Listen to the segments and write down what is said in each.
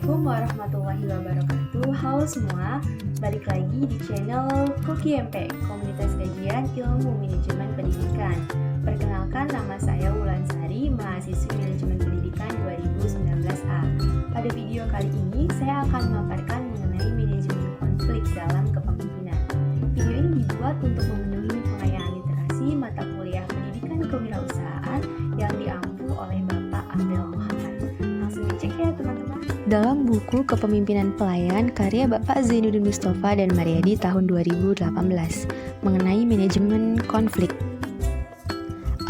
Assalamualaikum warahmatullahi wabarakatuh. Halo semua, balik lagi di channel Koki MP, Komunitas Kajian Ilmu Manajemen Pendidikan. Perkenalkan, nama saya Wulansari, mahasiswi Manajemen Pendidikan 2019A. Pada video kali ini, saya akan memaparkan mengenai manajemen konflik dalam kepemimpinan. Video ini dibuat untuk memenuhi pengayaan literasi mata kuliah Pendidikan Kewirausahaan yang diampu oleh Bapak Abdel Muhammad. Langsung dicek ya teman-teman. Dalam buku Kepemimpinan Pelayan karya Bapak Zainuddin Mustafa dan Mariadi tahun 2018 mengenai manajemen konflik.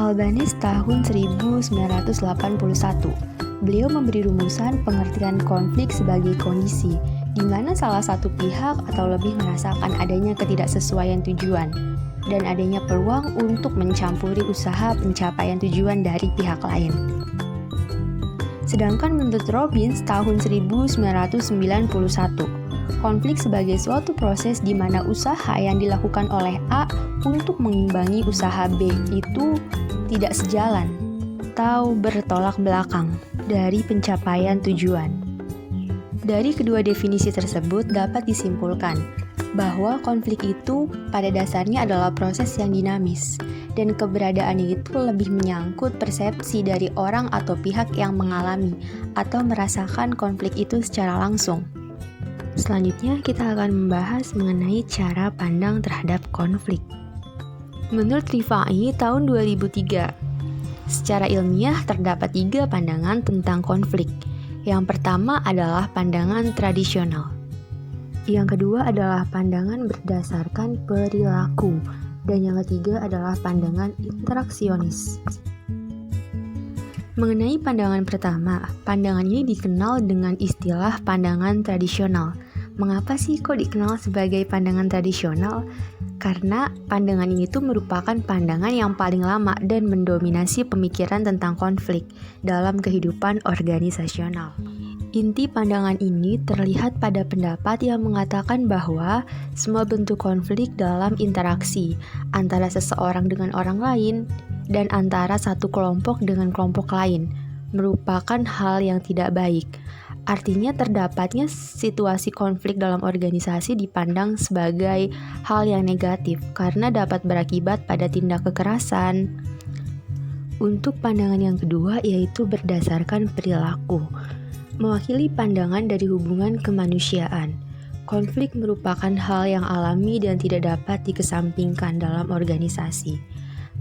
Albanese tahun 1981. Beliau memberi rumusan pengertian konflik sebagai kondisi di mana salah satu pihak atau lebih merasakan adanya ketidaksesuaian tujuan dan adanya peluang untuk mencampuri usaha pencapaian tujuan dari pihak lain. Sedangkan menurut Robbins tahun 1991, konflik sebagai suatu proses di mana usaha yang dilakukan oleh A untuk mengimbangi usaha B itu tidak sejalan atau bertolak belakang dari pencapaian tujuan. Dari kedua definisi tersebut dapat disimpulkan bahwa konflik itu pada dasarnya adalah proses yang dinamis dan keberadaannya itu lebih menyangkut persepsi dari orang atau pihak yang mengalami atau merasakan konflik itu secara langsung. Selanjutnya kita akan membahas mengenai cara pandang terhadap konflik. Menurut Rifai tahun 2003, secara ilmiah terdapat 3 pandangan tentang konflik. Yang pertama adalah pandangan tradisional. Yang kedua adalah pandangan berdasarkan perilaku. Dan yang ketiga adalah pandangan interaksionis. Mengenai pandangan pertama, pandangan ini dikenal dengan istilah pandangan tradisional. Mengapa sih kok dikenal sebagai pandangan tradisional? Karena pandangan ini tuh merupakan pandangan yang paling lama dan mendominasi pemikiran tentang konflik dalam kehidupan organisasional. Inti pandangan ini terlihat pada pendapat yang mengatakan bahwa semua bentuk konflik dalam interaksi antara seseorang dengan orang lain dan antara satu kelompok dengan kelompok lain merupakan hal yang tidak baik. Artinya terdapatnya situasi konflik dalam organisasi dipandang sebagai hal yang negatif karena dapat berakibat pada tindak kekerasan. Untuk pandangan yang kedua yaitu berdasarkan perilaku. Mewakili pandangan dari hubungan kemanusiaan. Konflik merupakan hal yang alami dan tidak dapat dikesampingkan dalam organisasi.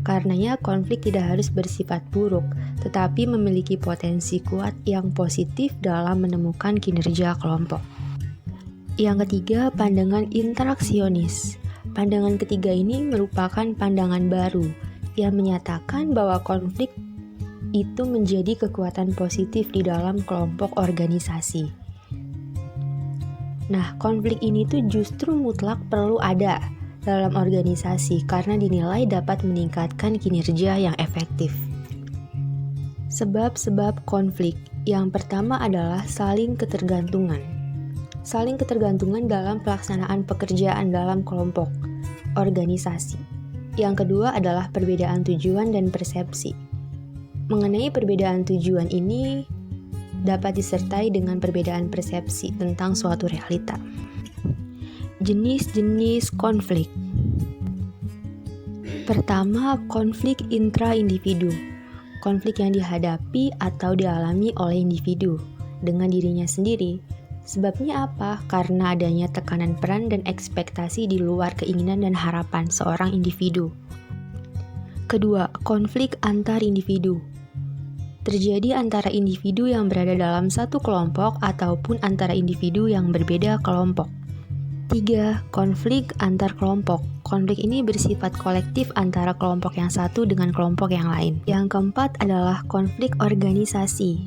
Karenanya konflik tidak harus bersifat buruk, tetapi memiliki potensi kuat yang positif dalam menemukan kinerja kelompok. Yang ketiga, pandangan interaksionis. Pandangan ketiga ini merupakan pandangan baru yang menyatakan bahwa konflik itu menjadi kekuatan positif di dalam kelompok organisasi. Nah, konflik ini tuh justru mutlak perlu ada dalam organisasi karena dinilai dapat meningkatkan kinerja yang efektif. Sebab-sebab konflik yang pertama adalah saling ketergantungan. Saling ketergantungan dalam pelaksanaan pekerjaan dalam kelompok organisasi. Yang kedua adalah perbedaan tujuan dan persepsi. Mengenai perbedaan tujuan ini dapat disertai dengan perbedaan persepsi tentang suatu realita. Jenis-jenis konflik. Pertama, konflik intra-individu. Konflik yang dihadapi atau dialami oleh individu dengan dirinya sendiri. Sebabnya apa? Karena adanya tekanan peran dan ekspektasi di luar keinginan dan harapan seorang individu. Kedua, konflik antar individu. Terjadi antara individu yang berada dalam satu kelompok ataupun antara individu yang berbeda kelompok. 3. Konflik antar kelompok. Konflik ini bersifat kolektif antara kelompok yang satu dengan kelompok yang lain. Yang keempat adalah konflik organisasi.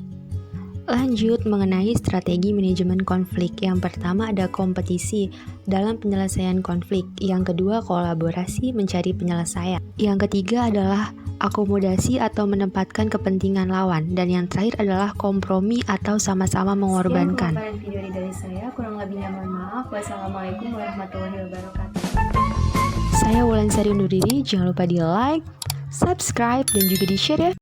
Lanjut mengenai strategi manajemen konflik. Yang pertama ada kompetisi dalam penyelesaian konflik. Yang kedua kolaborasi mencari penyelesaian. Yang ketiga adalah akomodasi atau menempatkan kepentingan lawan. Dan yang terakhir adalah kompromi atau sama-sama mengorbankan. Sekian video dari saya, kurang lebihnya mohon maaf. Wassalamualaikum warahmatullahi wabarakatuh. Saya Wulansari undur diri, jangan lupa di like, subscribe, dan juga di share ya.